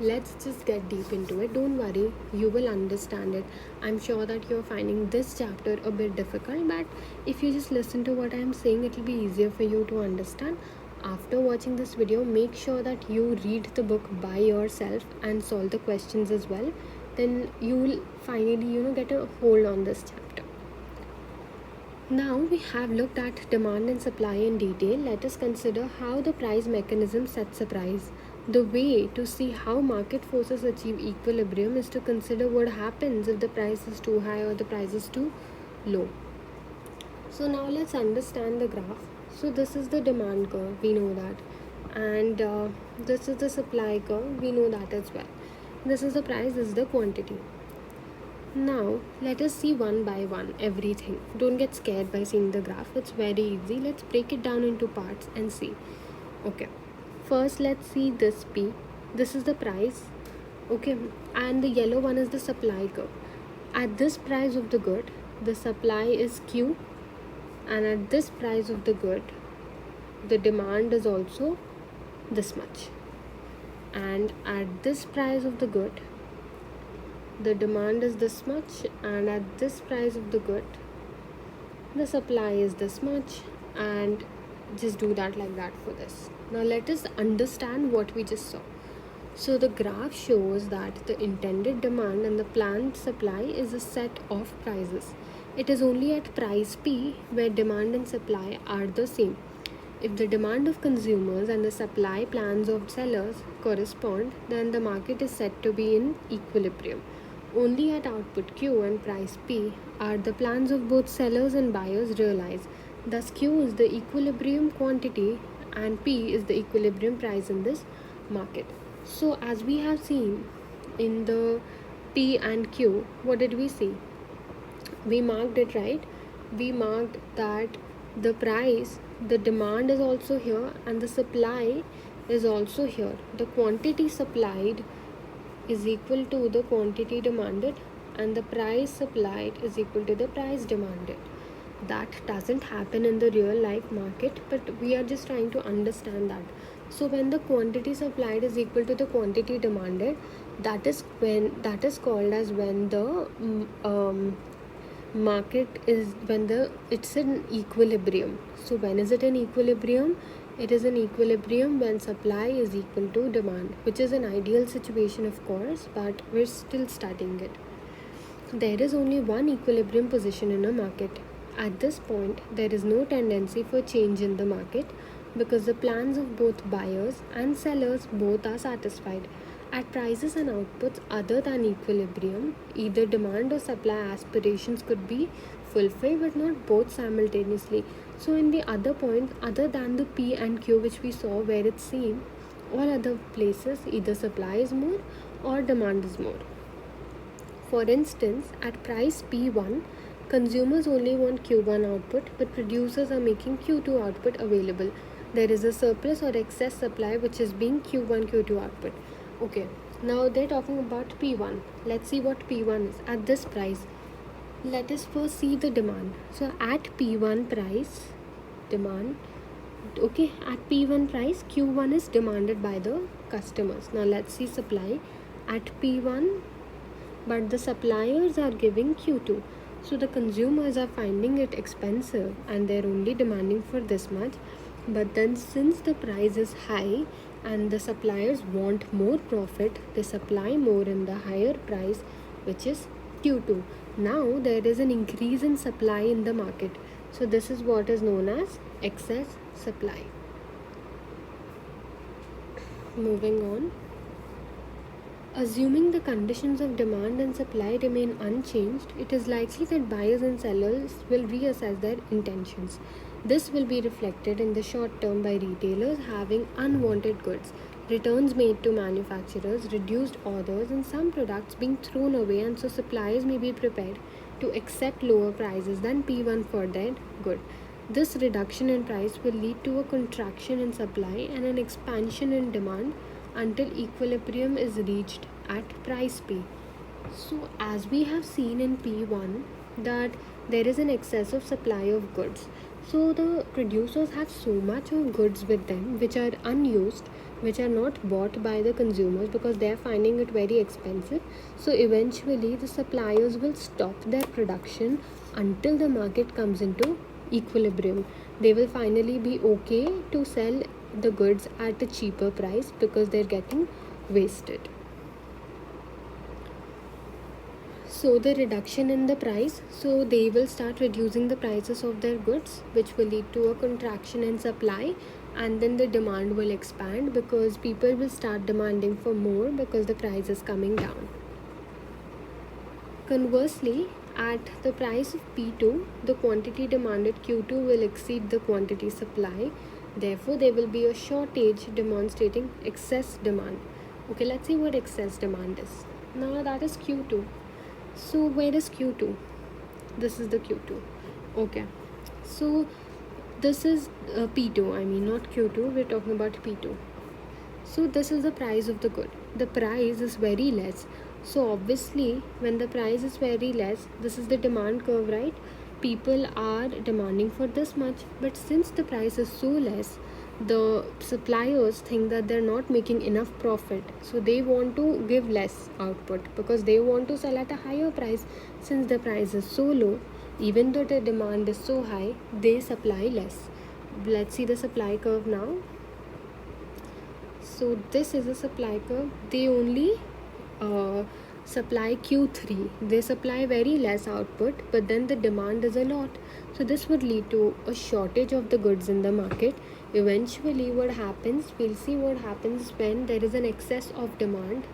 Let's just get deep into it. Don't worry, you will understand it. I'm sure that you're finding this chapter a bit difficult, but if you just listen to what I'm saying, it will be easier for you to understand. After watching this video, make sure that you read the book by yourself and solve the questions as well. Then you will finally get a hold on this chapter. Now we have looked at demand and supply in detail. Let us consider how the price mechanism sets a price. The way to see how market forces achieve equilibrium is to consider what happens if the price is too high or the price is too low. So now let's understand the graph. So this is the demand curve, we know that, and this is the supply curve, we know that as well. This is the price, this is the quantity. Now, let us see one by one everything. Don't get scared by seeing the graph, it's very easy. Let's break it down into parts and see. Okay, first let's see this P. This is the price, okay, and the yellow one is the supply curve. At this price of the good, the supply is Q, and at this price of the good, the demand is also this much. And at this price of the good, the demand is this much, and at this price of the good, the supply is this much, and just do that like that for this. Now let us understand what we just saw. So the graph shows that the intended demand and the planned supply is a set of prices. It is only at price P where demand and supply are the same. If the demand of consumers and the supply plans of sellers correspond, then the market is said to be in equilibrium. Only at output Q and price P are the plans of both sellers and buyers realized. Thus, Q is the equilibrium quantity and P is the equilibrium price in this market. So, as we have seen in the P and Q, what did we see? We marked it, right? We marked that the price, the demand is also here and the supply is also here. The quantity supplied is equal to the quantity demanded and the price supplied is equal to the price demanded. That doesn't happen in the real life market, but we are just trying to understand that. So when the quantity supplied is equal to the quantity demanded, that is called as when the market is it's in equilibrium. So when is it in equilibrium? It is in equilibrium when supply is equal to demand, which is an ideal situation, of course, but we're still studying it. There is only one equilibrium position in a market. At this point, there is no tendency for change in the market because the plans of both buyers and sellers both are satisfied. At prices and outputs other than equilibrium, either demand or supply aspirations could be fulfilled but not both simultaneously. So in the other points, other than the P and Q which we saw where it's same, all other places either supply is more or demand is more. For instance, at price P1, consumers only want Q1 output but producers are making Q2 output available. There is a surplus or excess supply which is being Q1, Q2 output. Okay, now they're talking about P1. Let's see what P1 is at this price. Let us first see the demand. So at P1 price, demand, okay, at P1 price, Q1 is demanded by the customers. Now let's see supply at P1, but the suppliers are giving Q2. So the consumers are finding it expensive and they're only demanding for this much. But then since the price is high and the suppliers want more profit, they supply more in the higher price, which is Q2. Now there is an increase in supply in the market. So this is what is known as excess supply. Moving on. Assuming the conditions of demand and supply remain unchanged, it is likely that buyers and sellers will reassess their intentions. This will be reflected in the short term by retailers having unwanted goods, returns made to manufacturers, reduced orders, and some products being thrown away, and so suppliers may be prepared to accept lower prices than P1 for their good. This reduction in price will lead to a contraction in supply and an expansion in demand until equilibrium is reached at price P. So as we have seen in P1 that there is an excess of supply of goods. So the producers have so much of goods with them which are unused, which are not bought by the consumers because they are finding it very expensive. So eventually the suppliers will stop their production until the market comes into equilibrium. They will finally be okay to sell the goods at a cheaper price because they're getting wasted. So the reduction in the price, so they will start reducing the prices of their goods, which will lead to a contraction in supply, and then the demand will expand because people will start demanding for more because the price is coming down. Conversely, at the price of P2, the quantity demanded Q2 will exceed the quantity supply. Therefore, there will be a shortage demonstrating excess demand. Okay, let's see what excess demand is. Now that is Q2. So where is Q2? This is the Q2. Okay. So this is P2, I mean not Q2, we're talking about P2. So this is the price of the good. The price is very less. So obviously when the price is very less, this is the demand curve, right? People are demanding for this much, but since the price is so less, the suppliers think that they're not making enough profit, so they want to give less output because they want to sell at a higher price. Since the price is so low, even though the demand is so high, they supply less. Let's see the supply curve now. So this is a supply curve. They only supply Q3. They supply very less output, but then the demand is a lot. So this would lead to a shortage of the goods in the market. Eventually what happens, we'll see what happens when there is an excess of demand.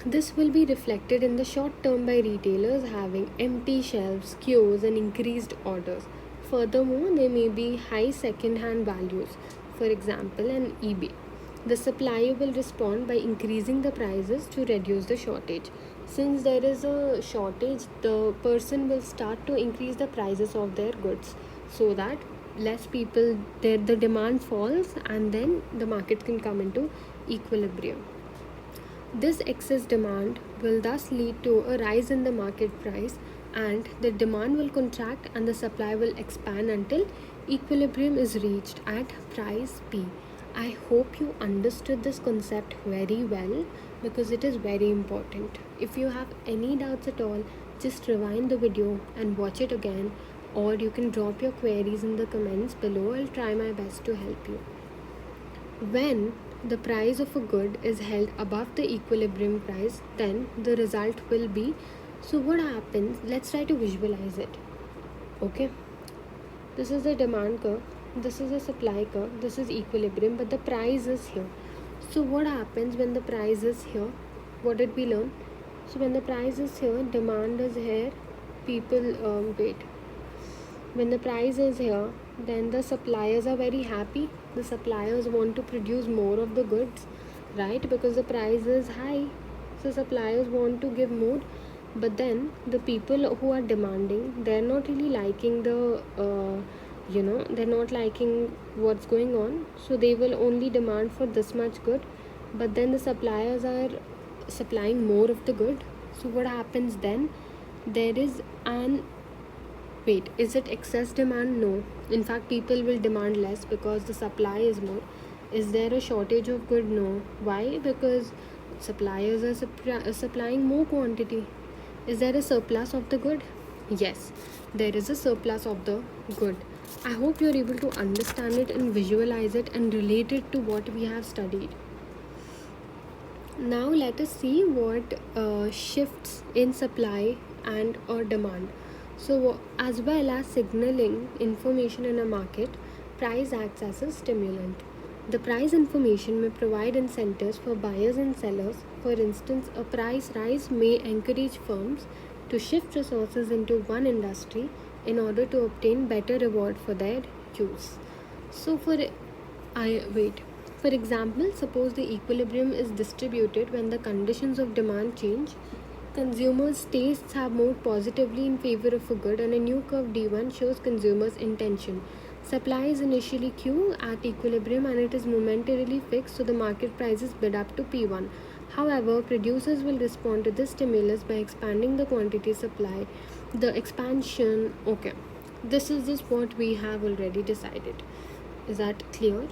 This will be reflected in the short term by retailers having empty shelves, queues, and increased orders. Furthermore, there may be high second hand values, for example, an eBay. The supplier will respond by increasing the prices to reduce the shortage. Since there is a shortage, the person will start to increase the prices of their goods so that less people, the demand falls, and then the market can come into equilibrium. This excess demand will thus lead to a rise in the market price, and the demand will contract and the supply will expand until equilibrium is reached at price P. I hope you understood this concept very well because it is very important. If you have any doubts at all, just rewind the video and watch it again, or you can drop your queries in the comments below. I'll try my best to help you. When the price of a good is held above the equilibrium price, then the result will be, so what happens, let's try to visualize it. Okay, this is the demand curve, this is the supply curve, this is equilibrium, but the price is here. So what happens when the price is here? What did we learn? So when the price is here, demand is here, people when the price is here, then the suppliers are very happy. The suppliers want to produce more of the goods, right? Because the price is high, so suppliers want to give more. But then the people who are demanding, they're not really liking the they're not liking what's going on, so they will only demand for this much good. But then the suppliers are supplying more of the good, so what happens then? There is an Wait, is it excess demand? No. In fact, people will demand less because the supply is more. Is there a shortage of good? No. Why? Because suppliers are supplying more quantity. Is there a surplus of the good? Yes, there is a surplus of the good. I hope you're able to understand it and visualize it and relate it to what we have studied. Now let us see what shifts in supply and or demand. So as well as signaling information in a market, price acts as a stimulant. The price information may provide incentives for buyers and sellers. For instance, a price rise may encourage firms to shift resources into one industry in order to obtain better reward for their use. So for example, suppose the equilibrium is distributed when the conditions of demand change. Consumers' tastes have moved positively in favor of a good, and a new curve D1 shows consumers' intention. Supply is initially Q at equilibrium and it is momentarily fixed, so the market prices bid up to P1. However, producers will respond to this stimulus by expanding the quantity supply. The expansion, okay, this is just what we have already decided. Is that clear?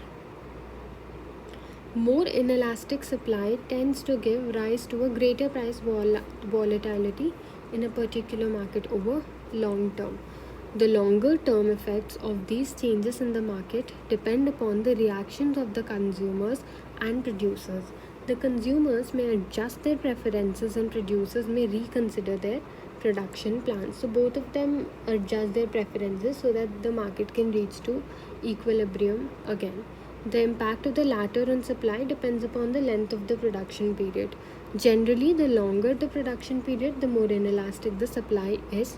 More inelastic supply tends to give rise to a greater price volatility in a particular market over long term. The longer term effects of these changes in the market depend upon the reactions of the consumers and producers. The consumers may adjust their preferences and producers may reconsider their production plans. So both of them adjust their preferences so that the market can reach to equilibrium again. The impact of the latter on supply depends upon the length of the production period. Generally, the longer the production period, the more inelastic the supply is.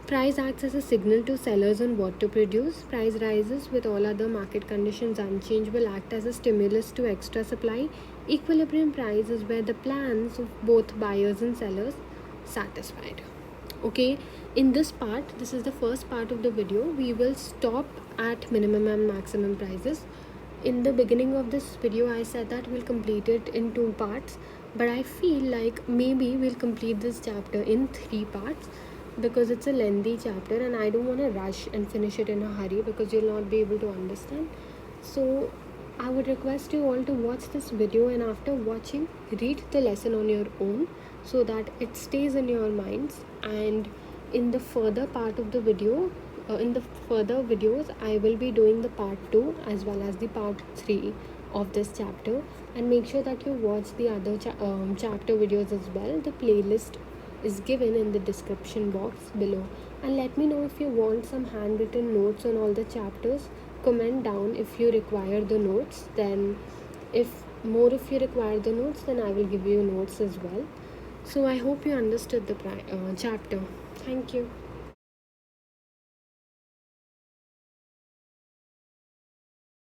Price acts as a signal to sellers on what to produce. Price rises with all other market conditions unchanged will act as a stimulus to extra supply. Equilibrium price is where the plans of both buyers and sellers satisfied. Okay, in this part, this is the first part of the video, we will stop at minimum and maximum prices. In the beginning of this video I said that we'll complete it in 2 parts, but I feel like maybe we'll complete this chapter in 3 parts because it's a lengthy chapter and I don't want to rush and finish it in a hurry because you'll not be able to understand. So I would request you all to watch this video, and after watching, read the lesson on your own so that it stays in your minds. And in the further part of the video, in the further videos, I will be doing the part 2 as well as the part 3 of this chapter. And make sure that you watch the other chapter videos as well. The playlist is given in the description box below. And let me know if you want some handwritten notes on all the chapters. Comment down if you require the notes. Then if you require the notes, then I will give you notes as well. So I hope you understood the chapter. Thank you.